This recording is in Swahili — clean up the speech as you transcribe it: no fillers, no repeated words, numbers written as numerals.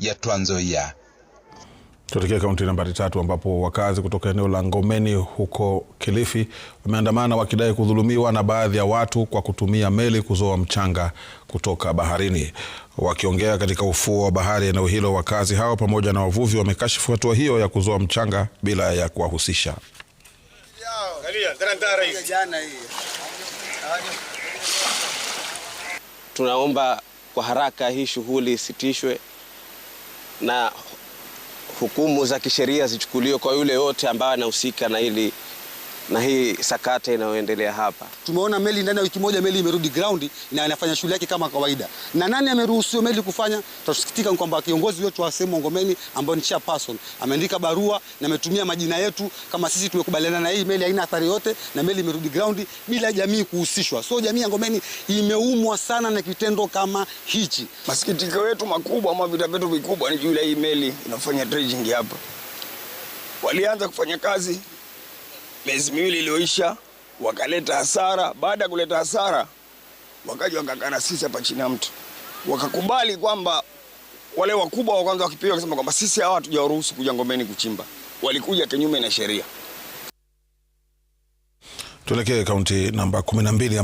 ya Trans Nzoia. Tuelekee kaunti nambari 3 ambapo wakazi kutoka eneo la Ngomeni huko Kilifi wameandamana wakidai kudhulumiwa na baadhi ya watu kwa kutumia meli kuzoa mchanga kutoka baharini. Wakiongea katika ufuo wa bahari eneo hilo, wakazi hao pamoja na wavuvi wamekashifu hatua hiyo ya kuzoa mchanga bila ya kuwahusisha. Tunaomba kwa haraka hii shughuli isitishwe na hukumu za kisheria zichukuliwe kwa yule yote ambaye anahusika na hii sakata inayoendelea hapa. Tumeona meli ndani ya wiki moja meli imerudi ground na inafanya shughuli yake kama kawaida. Na nani ameruhusu meli kufanya? Tutasikitika kwamba kiongozi wetu wa sehemu Ngomeni ambaye ni chairperson ameandika barua na ametumia majina yetu kama sisi tumekubaliana na hii meli haina athari yote na meli imerudi ground bila jamii kuhusishwa. So jamii ya Ngomeni imeumwa sana na kitendo kama hichi. Masikitiko yetu makubwa ama vita vyetu vikubwa ni juu ya hii meli inafanya dredging hapa. Walianza kufanya kazi miezi miwili iliyoisha, wakaleta hasara. Baada ya kuleta hasara, wakaja wakakana sisi hapa chini ya mtu. Wakakubali kwamba wale wakubwa wa kwanza wakipiga wakasema kwamba sisi hawa hatujawaruhusu kuja Ngomeni kuchimba. Walikuja kinyume na sheria. Tuelekee kaunti namba 12.